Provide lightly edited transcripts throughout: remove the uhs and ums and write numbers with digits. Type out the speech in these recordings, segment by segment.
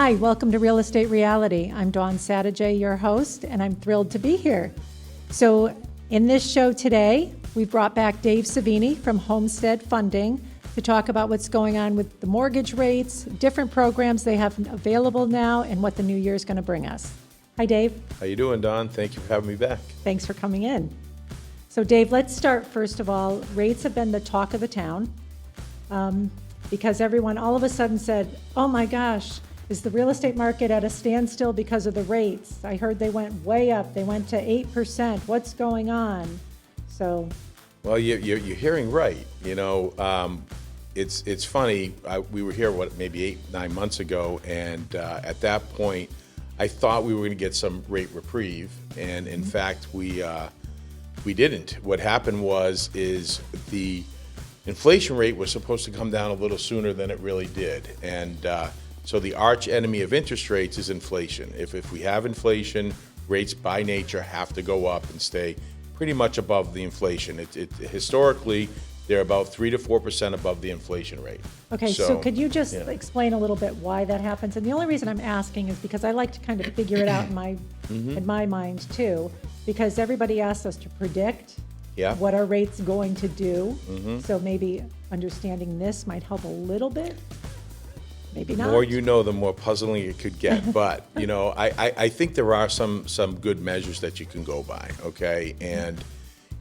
Hi, welcome to Real Estate Reality. I'm Dawn Satagaj, your host, and I'm thrilled to be here. So in this show today, we brought back Dave Sevigny from Homestead Funding to talk about what's going on with the mortgage rates, different programs they have available now, and what the new year is going to bring us. Hi, Dave. How you doing, Don? Thank you for having me back. Thanks for coming in. So Dave, let's start first of all. Rates have been the talk of the town because everyone all of a sudden said, oh my gosh, is the real estate market at a standstill because of the rates? I heard they went way up. They went to 8%. What's going on? So, well, you're hearing right. You know, it's funny. We were here maybe 8-9 months ago, and at that point, I thought we were going to get some rate reprieve, and in fact, we didn't. What happened is the inflation rate was supposed to come down a little sooner than it really did, and so the arch enemy of interest rates is inflation. If we have inflation, rates by nature have to go up and stay pretty much above the inflation. Historically, they're about 3 to 4% above the inflation rate. Okay, so could you just explain a little bit why that happens? And the only reason I'm asking is because I like to kind of figure it out in my mind too, because everybody asks us to predict what our rate's going to do. So maybe understanding this might help a little bit. Maybe not. The more you know, the more puzzling it could get. But, you know, I think there are some good measures that you can go by, okay? And,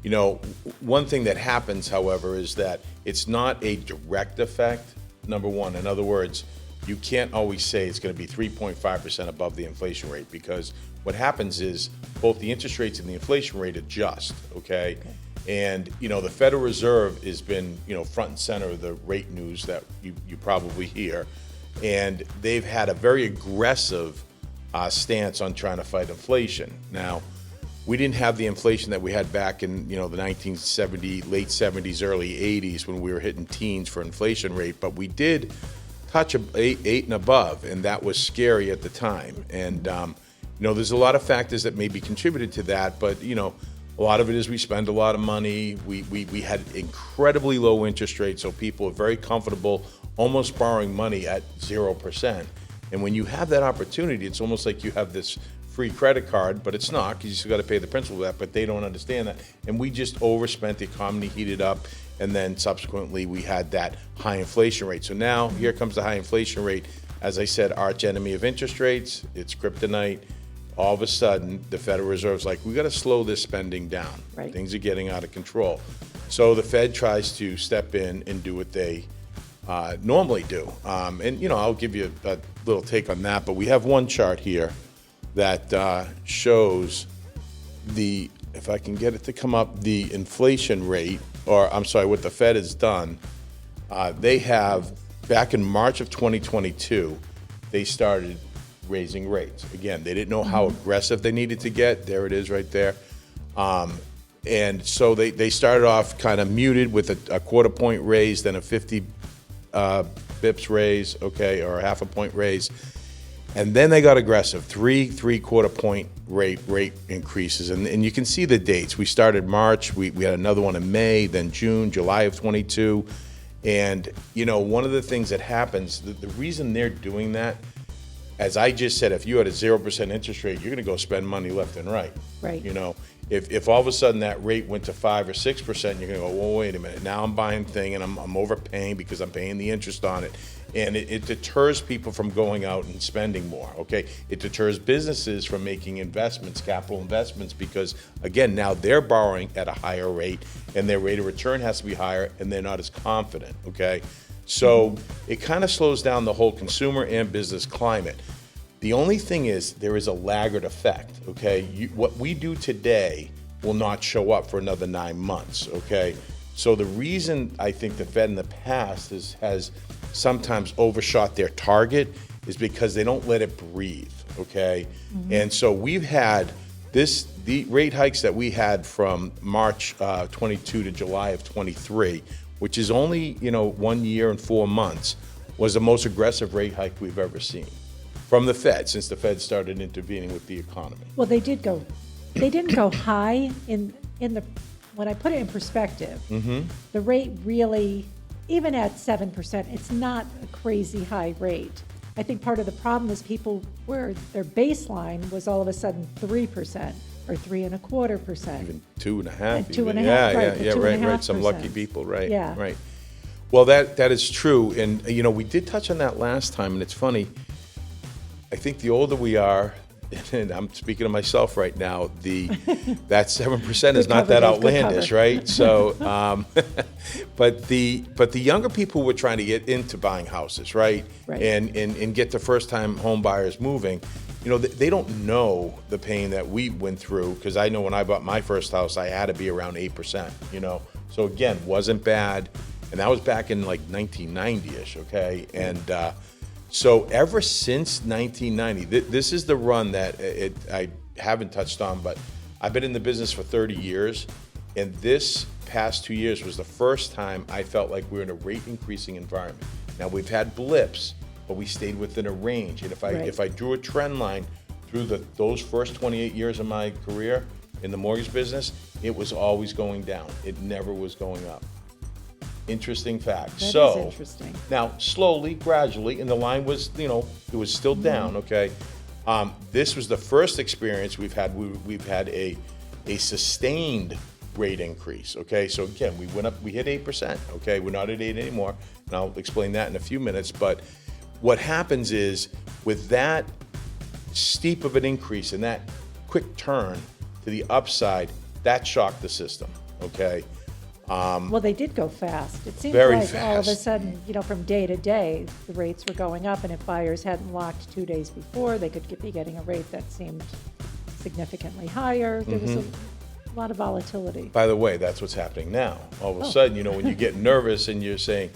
you know, one thing that happens, however, is that it's not a direct effect, number one. In other words, you can't always say it's going to be 3.5% above the inflation rate, because what happens is both the interest rates and the inflation rate adjust, okay? And, you know, the Federal Reserve has been, you know, front and center of the rate news that you probably hear. And they've had a very aggressive stance on trying to fight inflation. Now, we didn't have the inflation that we had back in, you know, the 1970s, late 70s, early 80s when we were hitting teens for inflation rate, but we did touch 8 and above, and that was scary at the time. And, you know, there's a lot of factors that maybe contributed to that, but, you know, a lot of it is we spend a lot of money. We had incredibly low interest rates, so people are very comfortable almost borrowing money at 0%. And when you have that opportunity, it's almost like you have this free credit card, but it's not, because you still got to pay the principal of that, but they don't understand that. And we just overspent, the economy heated up, and then subsequently we had that high inflation rate. So now here comes the high inflation rate. As I said, arch enemy of interest rates, it's kryptonite. All of a sudden, the Federal Reserve's like, we got to slow this spending down. Right. Things are getting out of control. So the Fed tries to step in and do what they normally do. And, you know, I'll give you a little take on that, but we have one chart here that shows if I can get it to come up, the inflation rate, or I'm sorry, what the Fed has done. They have, back in March of 2022, they started raising rates. Again, they didn't know how aggressive they needed to get. There it is right there. And so they started off kind of muted with a quarter point raise, then a 50 bips raise, okay, or a half a point raise. And then they got aggressive, three-quarter point rate increases. And you can see the dates. We started March, we had another one in May, then June, July of 22. And, you know, one of the things that happens, the reason they're doing that, as I just said, if you had a 0% interest rate, you're going to go spend money left and right. Right. You know, if all of a sudden that rate went to 5 or 6%, you're going to go, well, wait a minute. Now I'm buying thing and I'm overpaying because I'm paying the interest on it. And it deters people from going out and spending more, okay? It deters businesses from making investments, capital investments, because, again, now they're borrowing at a higher rate and their rate of return has to be higher and they're not as confident, okay? So it kind of slows down the whole consumer and business climate. The only thing is there is a laggard effect, okay? What we do today will not show up for another 9 months, okay? So the reason I think the Fed in the past has sometimes overshot their target is because they don't let it breathe, okay? And so we've had the rate hikes that we had from March 22 to July of 23, which is only, you know, 1 year and 4 months, was the most aggressive rate hike we've ever seen from the Fed since the Fed started intervening with the economy. Well, they didn't go high in the, when I put it in perspective, the rate really, even at 7%, it's not a crazy high rate. I think part of the problem is people where their baseline was all of a sudden 3% or 3.25%. Even 2.5. And 2.5, right, Yeah, the yeah, right. Some 2.5%. lucky people, right? Yeah. Right. Well, that is true, and we did touch on that last time, and it's funny. I think the older we are, and I'm speaking to myself right now, that 7% is not that outlandish, right? So, but the younger people were trying to get into buying houses, right? Right. And get the first time home buyers moving. They don't know the pain that we went through, because I know when I bought my first house, I had to be around 8%. So again, wasn't bad, and that was back in like 1990ish, okay, and. So ever since 1990, this is the run that I haven't touched on, but I've been in the business for 30 years, and this past 2 years was the first time I felt like we were in a rate increasing environment. Now, we've had blips, but we stayed within a range. And if I drew a trend line through those first 28 years of my career in the mortgage business, it was always going down. It never was going up. Interesting fact. That is interesting. Now, slowly, gradually, and the line was, it was still down, okay? This was the first experience we've had. We've had a sustained rate increase, okay? So again, we went up, we hit 8%, okay? We're not at 8 anymore, and I'll explain that in a few minutes. But what happens is, with that steep of an increase and that quick turn to the upside, that shocked the system, okay? Well, they did go fast. It seems Very like all of a fast. sudden, from day to day, the rates were going up, and if buyers hadn't locked 2 days before, they could be getting a rate that seemed significantly higher. There was a lot of volatility. By the way, that's what's happening now. All of a sudden, when you get nervous and you're saying,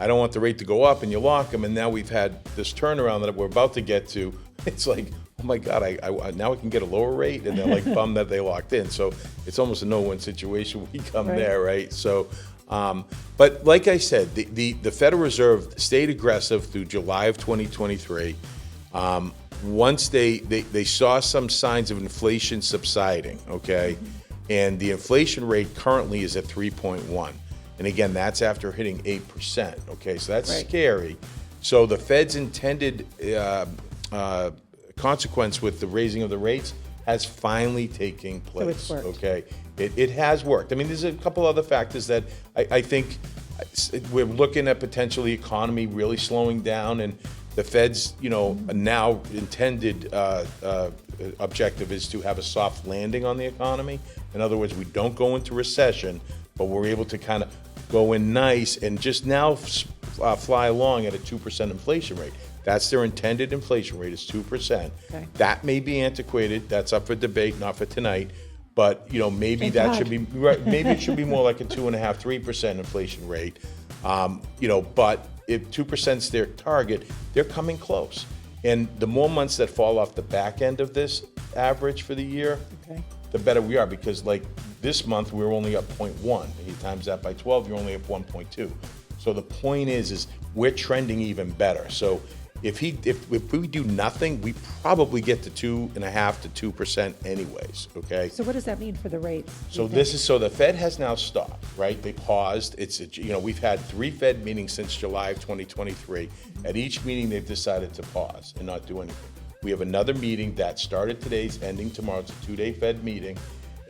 I don't want the rate to go up, and you lock them, and now we've had this turnaround that we're about to get to, it's like, oh my God, I now I can get a lower rate, and they're like bummed that they locked in. So it's almost a no-win situation when you come there, right? So, but like I said, the Federal Reserve stayed aggressive through July of 2023. Once they saw some signs of inflation subsiding, okay, and the inflation rate currently is at 3.1. And again, that's after hitting 8%, okay, so that's scary. So the Fed's intended consequence with the raising of the rates has finally taken place. So it's worked. Okay, it has worked. I mean, there's a couple other factors that I think we're looking at potentially economy really slowing down, and the Fed's now intended objective is to have a soft landing on the economy. In other words, we don't go into recession, but we're able to kind of go in nice and just now fly along at a 2% inflation rate. That's their intended inflation rate, is 2%. Okay. That may be antiquated. That's up for debate, not for tonight. But maybe Thank that God. should be right. Maybe it should be more like a 2.5%, 3% inflation rate. But if 2%'s their target, they're coming close. And the more months that fall off the back end of this average for the year, the better we are, because like this month we're only up 0.1. You times that by 12, you're only up 1.2. So the point is we're trending even better. So if we do nothing, we probably get to 2.5% to 2% anyways. Okay. So what does that mean for the rates? So the Fed has now stopped, right? They paused. We've had 3 Fed meetings since July of 2023. At each meeting, they've decided to pause and not do anything. We have another meeting that started today, is ending tomorrow. It's a 2-day Fed meeting,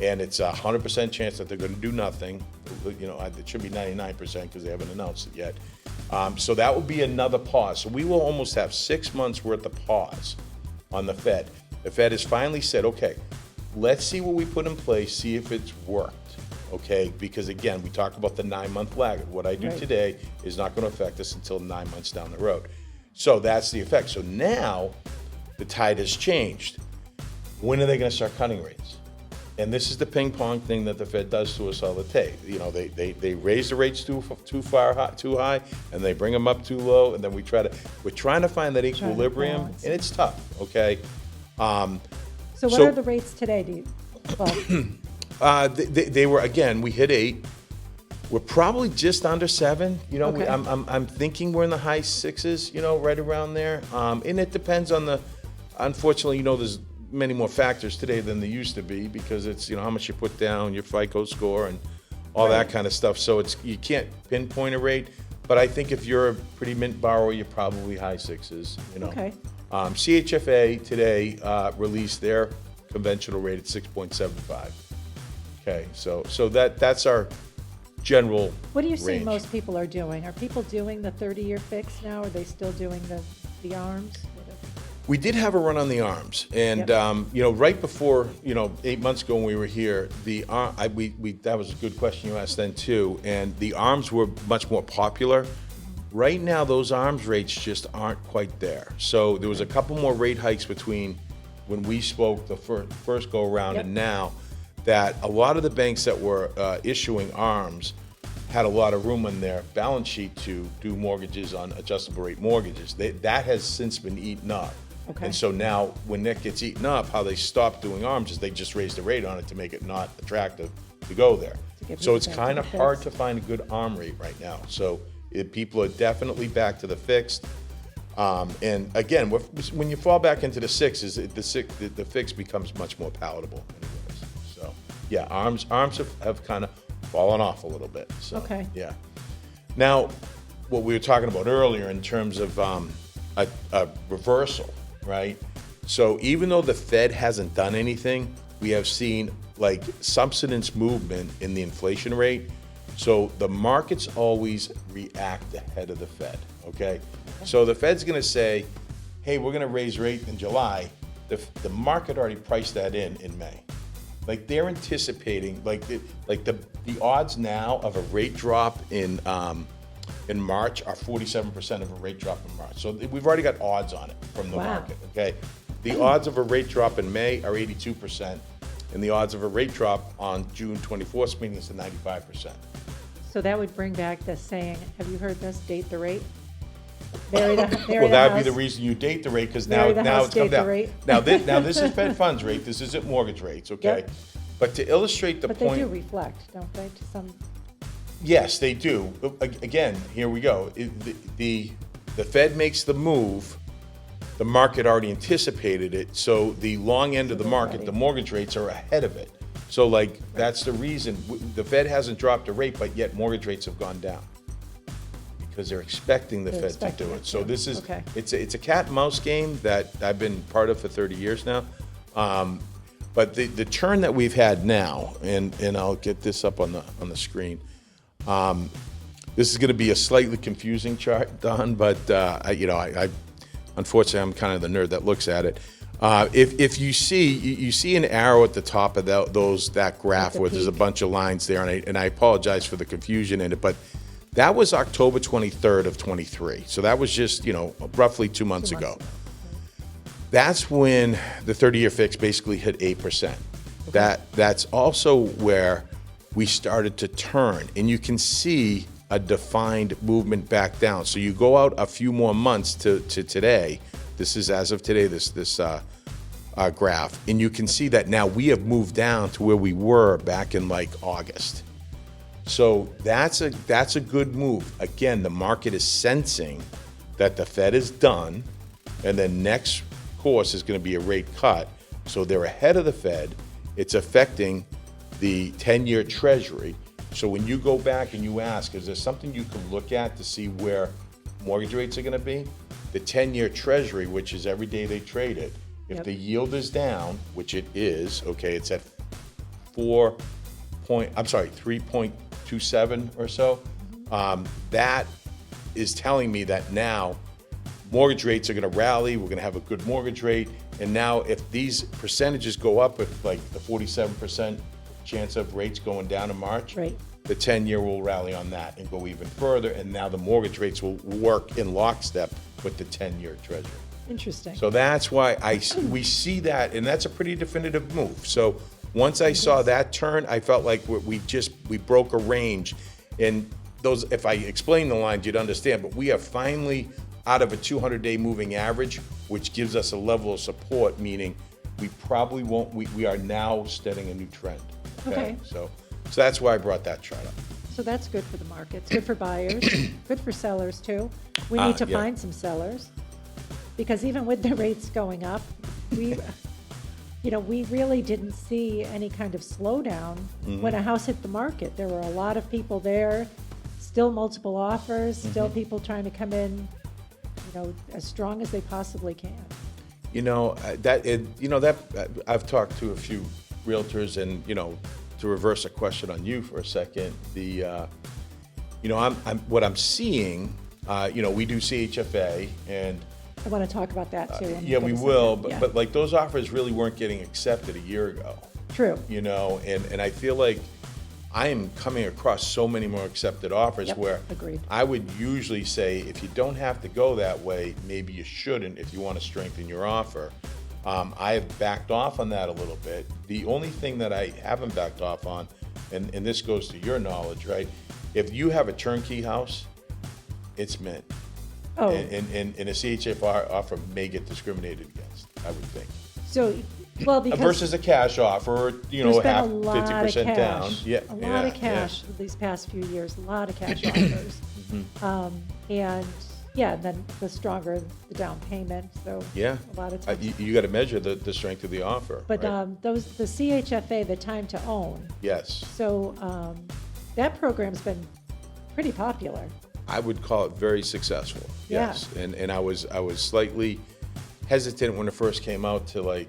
and it's a 100% chance that they're going to do nothing. It should be 99% because they haven't announced it yet. So that will be another pause. So we will almost have 6 months worth of pause on the Fed. The Fed has finally said, okay, let's see what we put in place, see if it's worked, okay? Because again, we talk about the 9-month lag. What I do today is not going to affect us until 9 months down the road. So that's the effect. So now the tide has changed. When are they going to start cutting rates? And this is the ping pong thing that the Fed does to us all the time. They raise the rates too high, and they bring them up too low, and then we're trying to find that equilibrium, and it's tough. Okay. So what are the rates today? They were, again, we hit 8. We're probably just under 7. Okay. I'm thinking we're in the high 6s. Right around there. And it depends on unfortunately, there's many more factors today than there used to be, because it's how much you put down, your FICO score, and all that kind of stuff. So you can't pinpoint a rate, but I think if you're a pretty mint borrower, you're probably high sixes, you know. Okay. CHFA today released their conventional rate at 6.75. Okay, so that's our general What do you see range. most people are doing? Are people doing the 30-year fix now? Are they still doing the ARMs? We did have a run on the ARMs, and Yep. right before 8 months ago when we were here, that was a good question you asked then too, and the ARMs were much more popular. Right now, those ARMs rates just aren't quite there. So there was a couple more rate hikes between when we spoke the first go around Yep. and now, that a lot of the banks that were issuing ARMs had a lot of room on their balance sheet to do mortgages on adjustable rate mortgages. That has since been eaten up. Okay. And so now, when that gets eaten up, how they stop doing ARMs is they just raise the rate on it to make it not attractive to go there. give So people it's back to kind the of hard fixed. to find a good ARM rate right now. So people are definitely back to the fixed. And again, when you fall back into the sixes, the fix becomes much more palatable anyways. So yeah, ARMs have kind of fallen off a little bit. So, Okay. yeah. Now, what we were talking about earlier in terms of a reversal, right? So even though the Fed hasn't done anything, we have seen like subsidence movement in the inflation rate. So the markets always react ahead of the Fed, okay? So the Fed's gonna say, hey, we're gonna raise rate in July. The market already priced that in May. Like they're anticipating, the odds now of a rate drop in March are 47% of a rate drop in March. So we've already got odds on it from the Wow. market, okay? The odds of a rate drop in May are 82%, and the odds of a rate drop on June 24th meeting is 95%. So that would bring back the saying, have you heard this, date the rate? Marry the Well, that would be house. the reason you date the rate, because now Marry the house, it's come date the down. rate. Now this is Fed funds rate, this isn't mortgage rates, okay? Yep. But to illustrate the But point. they do reflect, don't they, to some, Yes, they do. Again, here we go. The Fed makes the move, the market already anticipated it, so the long end of the they're market, ready. the mortgage rates are ahead of it. So that's the reason. The Fed hasn't dropped a rate, but yet mortgage rates have gone down. Because they're expecting the They're Fed expecting to do it it. So to. this is, Okay. it's a cat and mouse game that I've been part of for 30 years now. But the turn that we've had now, and I'll get this up on the screen. This is going to be a slightly confusing chart, Don, but I unfortunately I'm kind of the nerd that looks at it. If you see an arrow at the top of that graph the where there's a peak. bunch of lines there, and I apologize for the confusion in it, but that was October 23rd of 23. So that was just roughly 2 months ago. That's when the 30-year fix basically hit 8%. That's also where we started to turn, and you can see a defined movement back down. So you go out a few more months to today. This is as of today, this graph, and you can see that now we have moved down to where we were back in August. So that's a good move. Again, the market is sensing that the Fed is done, and then next course is going to be a rate cut. So they're ahead of the Fed. It's affecting the 10-year Treasury. So when you go back and you ask, is there something you can look at to see where mortgage rates are going to be? The 10-year Treasury, which is every day they trade it, if Yep. the yield is down, which it is, okay, it's at 3.27 or so, that is telling me that now mortgage rates are going to rally, we're going to have a good mortgage rate, and now if these percentages go up with the 47% chance of rates going down in March, Right. the 10-year will rally on that and go even further, and now the mortgage rates will work in lockstep with the 10-year Treasury. interesting. So that's why we see that, and that's a pretty definitive move. So once I saw that turn, I felt like we broke a range, and those, if I explain the lines, you'd understand. But we are finally out of a 200-day moving average, which gives us a level of support, meaning we probably won't. We are now setting a new trend. Okay. So that's why I brought that chart up. So that's good for the markets, good for buyers, good for sellers too. We need to yeah. find some sellers, because even with the rates going up, we really didn't see any kind of slowdown when a house hit the market. There were a lot of people there still multiple offers, still people trying to come in, as strong as they possibly can. I've talked to a few realtors, and to reverse a question on you for a second, what I'm seeing, we do CHFA, and I want to talk about that too. yeah, we will, but like those offers really weren't getting accepted a year ago. True. And I feel like I am coming across so many more accepted offers where agreed. I would usually say, if you don't have to go that way, maybe you shouldn't if you want to strengthen your offer. I have backed off on that a little bit. The only thing that I haven't backed off on, and this goes to your knowledge, right? If you have a turnkey house, it's mint. Oh. And a CHF offer may get discriminated against, I would think. So, well, because versus a cash offer, there's half, been a lot 50% of down. cash. Yeah, a lot of cash these past few years. A lot of cash offers, and then the stronger the down payment. So yeah, a lot of times you got to measure the strength of the offer. But right? the CHFA, the time to own. Yes. So that program's been pretty popular. I would call it very successful. Yeah. Yes, and I was slightly hesitant when it first came out to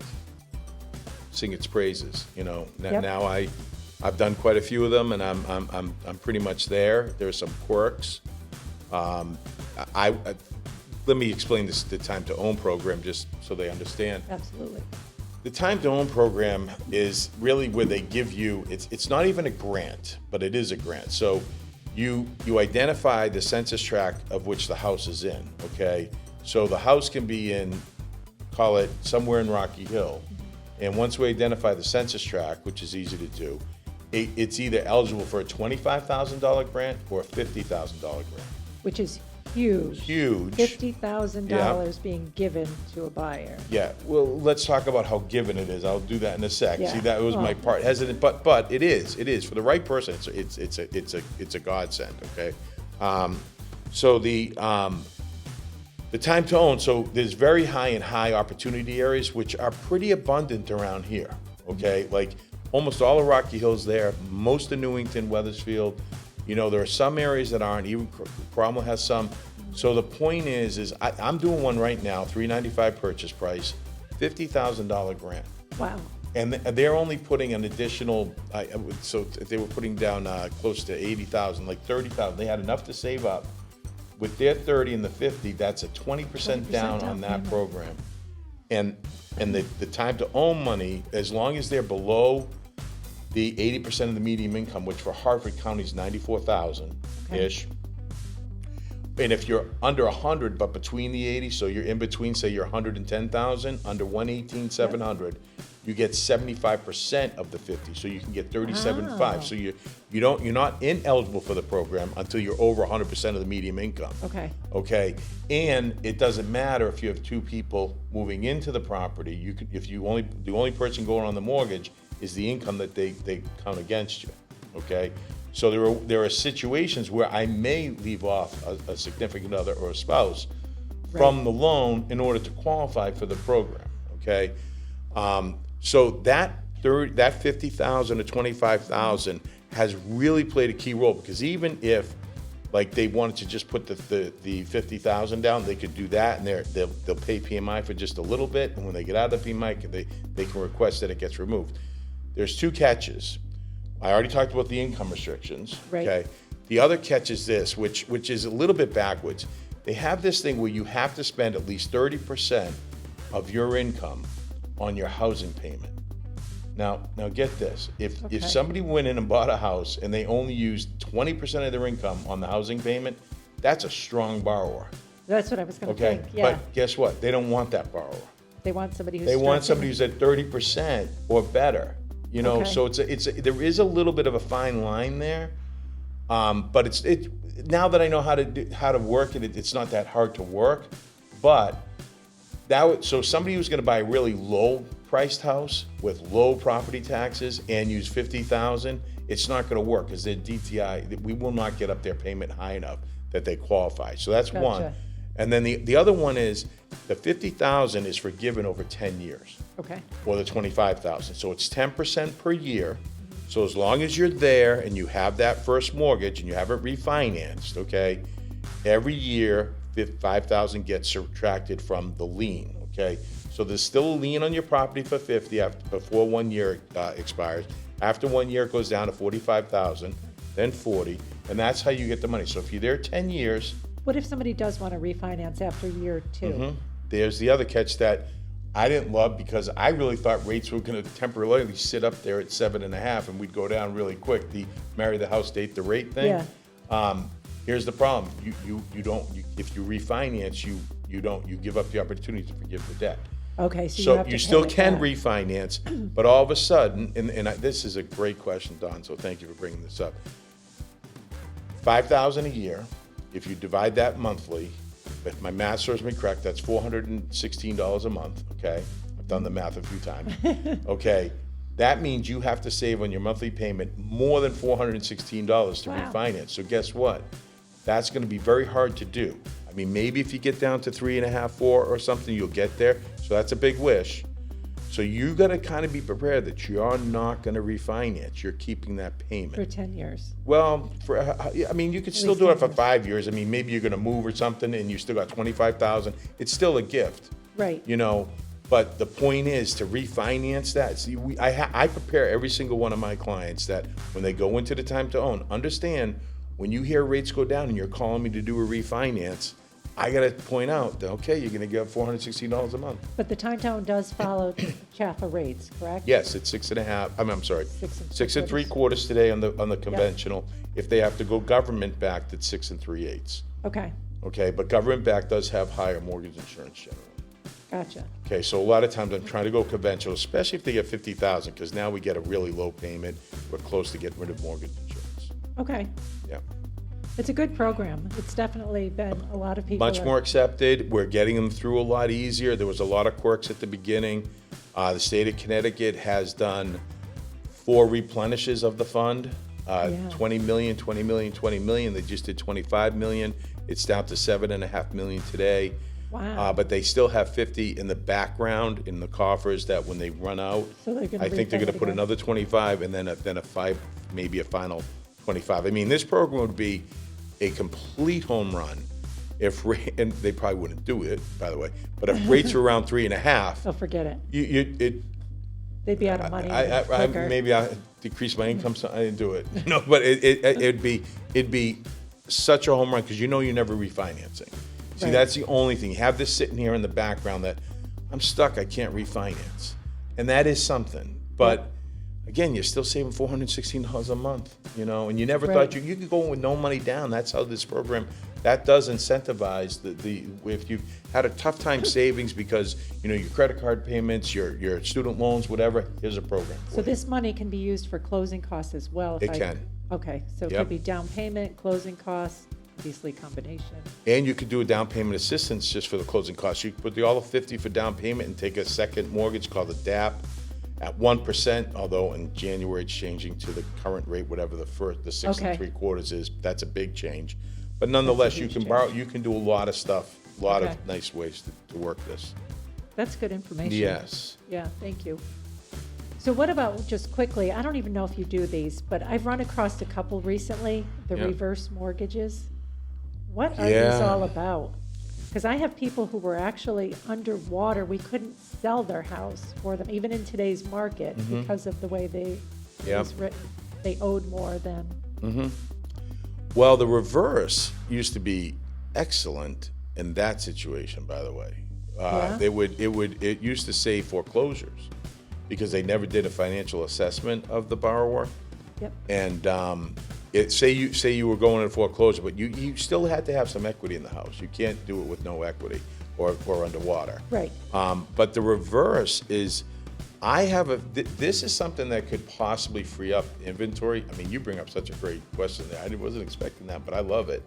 sing its praises. Now I've done quite a few of them, and I'm pretty much there. There's some quirks. Let me explain the time to own program just so they understand. Absolutely. The time to own program is really where they give you. It's not even a grant, but it is a grant. So you identify the census tract of which the house is in. Okay, so the house can be in, call it somewhere in Rocky Hill, and once we identify the census tract, which is easy to do, it's either eligible for a $25,000 grant or a $50,000 grant. Which is huge. Huge. $50,000 being given to a buyer. Yeah. Well, let's talk about how given it is. I'll do that in a sec. Yeah. See, that was my part. Hesitant, but it is for the right person. It's a godsend. Okay. So the time to own. So there's very high and high opportunity areas, which are pretty abundant around here. Okay. Like almost all of Rocky Hill's there. Most of Newington, Weathersfield. There are some areas that aren't. Even Cromwell has some. So the point is I'm doing one right now, $395 purchase price, $50,000 grant. Wow. And they're only putting an additional. So they were putting down close to $80,000, like $30,000. They had enough to save up. With their 30 and the 50, that's a 20% down on that program. And the time to own money, as long as they're below the 80% of the median income, which for Hartford County is $94,000-ish. Okay. And if you're under 100, but between the 80, so you're in between, say you're 110,000, under 118,700, you get 75% of the 50, so you can get 37.5. So you're not ineligible for the program until you're over 100% of the median income. Okay. Okay, and it doesn't matter if you have two people moving into the property. You could, if the only person going on the mortgage is the income that they count against you. Okay, so there are situations where I may leave off a significant other or a spouse from the loan in order to qualify for the program. Okay. So that 50,000 to 25,000 has really played a key role, because even if they wanted to just put the 50,000 down, they could do that, and they'll pay PMI for just a little bit, and when they get out of the PMI, they can request that it gets removed. There's two catches. I already talked about the income restrictions. Right. Okay. The other catch is this, which is a little bit backwards. They have this thing where you have to spend at least 30% of your income on your housing payment. Now get this. If somebody went in and bought a house and they only used 20% of their income on the housing payment, that's a strong borrower. That's what I was going to Okay. think. Yeah. But guess what? They don't want that borrower. They want somebody who's who's at 30% or better. So there is a little bit of a fine line there. But now that I know how to work it, it's not that hard to work. But so somebody who's going to buy a really low priced house with low property taxes and use 50,000, it's not going to work, because their DTI, we will not get up their payment high enough that they qualify. So that's one. And then the other one is the 50,000 is forgiven over 10 years. Okay. Or the 25,000. So it's 10% per year. So as long as you're there and you have that first mortgage and you haven't refinanced, okay, every year, $5,000 gets subtracted from the lien, okay? So there's still a lien on your property for $50,000 before 1 year expires. After 1 year, it goes down to $45,000, then $40,000, and that's how you get the money. So if you're there 10 years. What if somebody does want to refinance after year 2? There's the other catch that I didn't love, because I really thought rates were going to temporarily sit up there at 7.5, and we'd go down really quick. The marry the house, date the rate thing. Yeah. Here's the problem: you don't. If you refinance, you give up the opportunity to forgive the debt. Okay, so you So have to you pay still it can back. refinance, but all of a sudden, this is a great question, Don. So thank you for bringing this up. $5,000 a year. If you divide that monthly, if my math serves me correct, that's $416 a month, okay? I've done the math a few times. Okay, that means you have to save on your monthly payment more than $416 to Wow. refinance. So guess what? That's gonna be very hard to do. I mean, maybe if you get down to 3.5, 4 or something, you'll get there. So that's a big wish. So you gotta kind of be prepared that you're not gonna refinance. You're keeping that payment. For 10 years. Well, I mean, you could still least do it 10 for years. 5 years. I mean, maybe you're gonna move or something and you still got 25,000. It's still a gift, Right. you know? But the point is to refinance that. See, I prepare every single one of my clients that when they go into the time to own, understand when you hear rates go down and you're calling me to do a refinance, I gotta point out that, okay, you're gonna give up $416 a month. But the time to own does follow CHFA rates, correct? Yes, it's 6.5, I'm sorry, Six and 6 3/4 today on the conventional. If they have to go government backed, it's 6 3/8. Okay, Okay, but government backed does have higher mortgage insurance generally. gotcha. Okay, so a lot of times I'm trying to go conventional, especially if they get 50,000, because now we get a really low payment. We're close to getting rid of mortgage insurance. Okay. Yeah. It's a good program. It's definitely been a lot of people. Much more accepted. We're getting them through a lot easier. There was a lot of quirks at the beginning. The state of Connecticut has done 4 replenishes of the fund. Yeah. 20 million, 20 million, 20 million. They just did 25 million. It's down to 7.5 million today. Wow. But they still have 50 in the background in the coffers that when they run out, So they're gonna I think they're repay going it to put again? another 25 and then a 5, maybe a final 25. I mean, this program would be a complete home run if, and they probably wouldn't do it, by the way, but if rates are around 3.5, Oh, forget it. it, They'd be out of money I quicker. maybe I decrease my income, so I didn't do it. No, but it'd be such a home run because you're never refinancing. See, Right. that's the only thing. You have this sitting here in the background that I'm stuck, I can't refinance. And that is something. But again, you're still saving $416 a month, and you never Right. thought you could go with no money down. That's how this program, that does incentivize if you've had a tough time savings because, your credit card payments, your student loans, whatever, here's a program for So you. this money can be used for closing costs as well? It can. Okay, so it Yep. could be down payment, closing costs, obviously combination. And you could do a down payment assistance just for the closing costs. You could put all of 50 for down payment and take a second mortgage called a DAP at 1%, although in January it's changing to the current rate, whatever the 6 Okay. 3/4 is. That's a big change. But nonetheless, you huge can change. borrow, you can do a lot of stuff, a lot Okay. of nice ways to work this. That's good information. Yes. Yeah, thank you. So what about, just quickly, I don't even know if you do these, but I've run across a couple recently, the Yeah. reverse mortgages. What are these Yeah. all about? Because I have people who were actually underwater. We couldn't sell their house for them, even in today's market, because of the way it Yep. was written. They owed more than, Well, the reverse used to be excellent in that situation, by the way. Yeah? It used to save foreclosures because they never did a financial assessment of the borrower. yep, And say you were going into foreclosure, but you still had to have some equity in the house. You can't do it with no equity or underwater. right. But the reverse is, this is something that could possibly free up inventory. I mean, you bring up such a great question there. I wasn't expecting that, but I love it.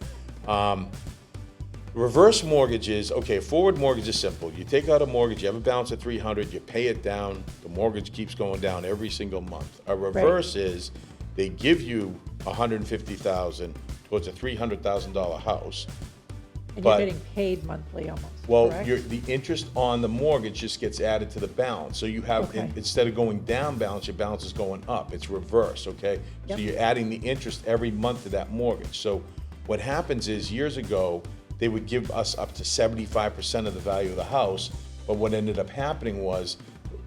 Reverse mortgages, okay, forward mortgage is simple. You take out a mortgage, you have a balance of 300, you pay it down, the mortgage keeps going down every single month. A reverse is they give you $150,000 towards a $300,000 house. And but you're getting paid monthly almost, well, correct? the interest on the mortgage just gets added to the balance. So you have, Okay. instead of going down balance, your balance is going up. It's reverse, okay? So Yep. you're adding the interest every month to that mortgage. So what happens is, years ago, they would give us up to 75% of the value of the house, but what ended up happening was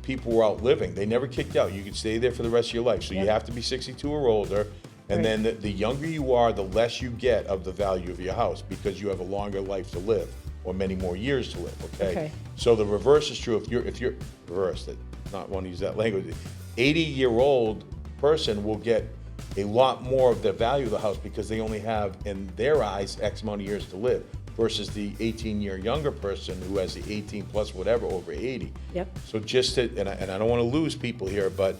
people were outliving. They never kicked out. You could stay there for the rest of your life. So you Yep. have to be 62 or older. And Right. then the younger you are, the less you get of the value of your house, because you have a longer life to live, or many more years to live, okay? Okay. So the reverse is true. If you're reverse, that, not want to use that language, 80-year-old person will get a lot more of the value of the house because they only have, in their eyes, X amount of years to live, versus the 18-year younger person who has the 18 plus whatever over 80. Yep. So just to, and I don't want to lose people here, but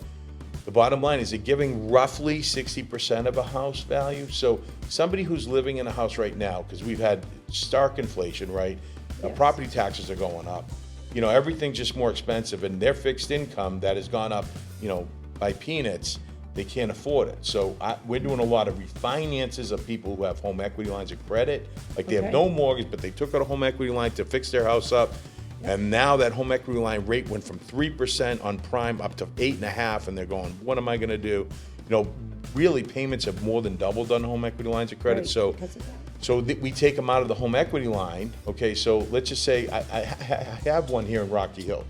the bottom line is, they're giving roughly 60% of a house value. So somebody who's living in a house right now, because we've had stark inflation, right? Yes. Property taxes are going up. You know, everything's just more expensive, and their fixed income that has gone up, you know, by peanuts, they can't afford it. So we're doing a lot of refinances of people who have home equity lines of credit. Like, they have Okay. no mortgage, but they took out a home equity line to fix their house up. And now that home equity line rate went from 3% on prime up to 8.5%, and they're going, what am I gonna do? You know, really, payments have more than doubled on home equity lines of credit. Right, So, because of that. so we take them out of the home equity line. Okay, so let's just say I have one here in Rocky Hill.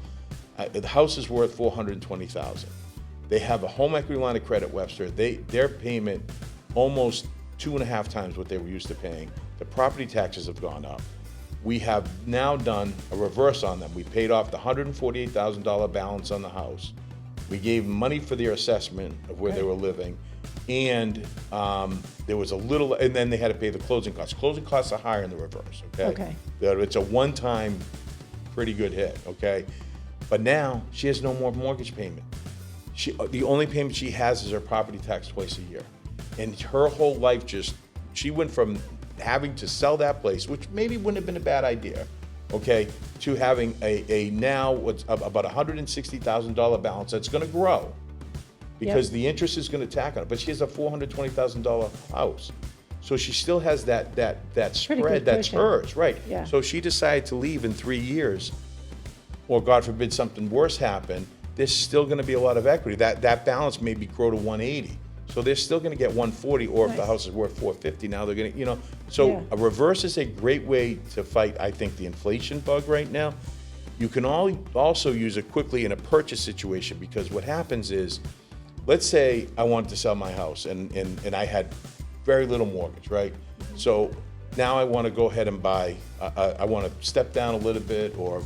The house is worth $420,000. They have a home equity line of credit, Webster. Their payment almost 2.5 times what they were used to paying. The property taxes have gone up. We have now done a reverse on them. We paid off the $148,000 balance on the house. We gave them money for their assessment of where they were living, and there was a little, and then they had to pay the closing costs. Closing costs are higher in the reverse, okay? Okay. It's a one-time, pretty good hit, okay? But now, she has no more mortgage payment. The only payment she has is her property tax twice a year. And her whole life she went from having to sell that place, which maybe wouldn't have been a bad idea, okay, to having a now what's about $160,000 balance that's gonna grow, because the interest is gonna tack on it. But she has a $420,000 house. So she still has that Pretty spread good that's cushion. hers, right? Yeah. So she decided to leave in 3 years, or God forbid something worse happened, there's still gonna be a lot of equity. That balance maybe grow to 180. So they're still gonna get 140, or if the Nice. house is worth 450, now they're gonna, you know. So Yeah. a reverse is a great way to fight, I think, the inflation bug right now. You can also use it quickly in a purchase situation, because what happens is, let's say I wanted to sell my house and I had very little mortgage, right? So now I wanna go ahead and buy, I wanna step down a little bit, or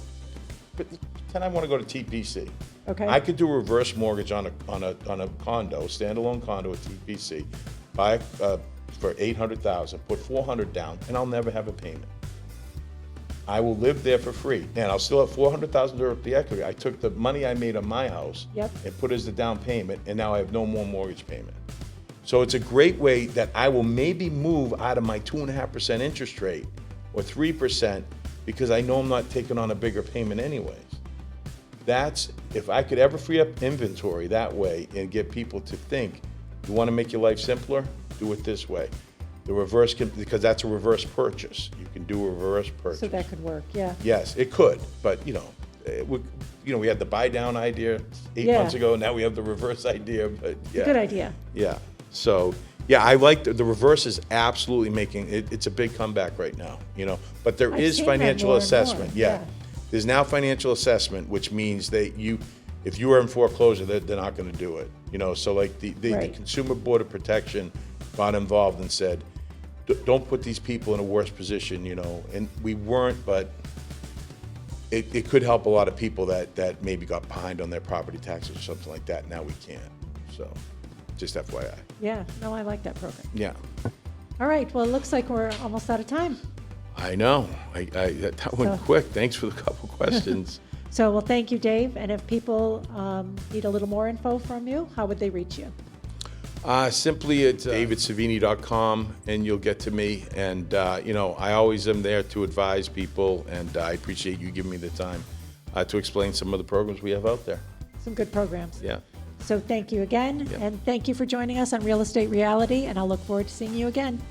pretend I wanna go to TPC. Okay. I could do a reverse mortgage on a condo, standalone condo at TPC, buy for $800,000, put $400 down, and I'll never have a payment. I will live there for free, and I'll still have $400,000 of the equity. I took the money I made on my house and put it as the down payment, and now I have no more mortgage payment. So it's a great way that I will maybe move out of my 2.5% interest rate, or 3%, because I know I'm not taking on a bigger payment anyways. That's, if I could ever free up inventory that way and get people to think, you want to make your life simpler, do it this way. The reverse because that's a reverse purchase. You can do a reverse purchase. So that could work, yeah. Yes, it could, but we had the buy down idea 8 months ago. Now we have the reverse idea, but yeah. Good idea. Yeah. So yeah, I like the reverse is absolutely making it. It's a big comeback right now. But there I've is seen that financial more and assessment. more, Yeah. yeah. There's now financial assessment, which means that if you are in foreclosure, they're not going to do it. So like the Right. Consumer Board of Protection got involved and said, don't put these people in a worse position. And we weren't, but it could help a lot of people that maybe got behind on their property taxes or something like that. Now we can't. So just FYI. Yeah, no, I like that program. Yeah. All right, well, it looks like we're almost out of time. I know. That went quick. Thanks for the couple questions. So, well, thank you, Dave. And if people need a little more info from you, how would they reach you? Simply at davidsevigny.com, and you'll get to me. And, I always am there to advise people, and I appreciate you giving me the time to explain some of the programs we have out there. Some good programs. Yeah. So thank you again, and thank you for joining us on Real Estate Reality, and I'll look forward to seeing you again.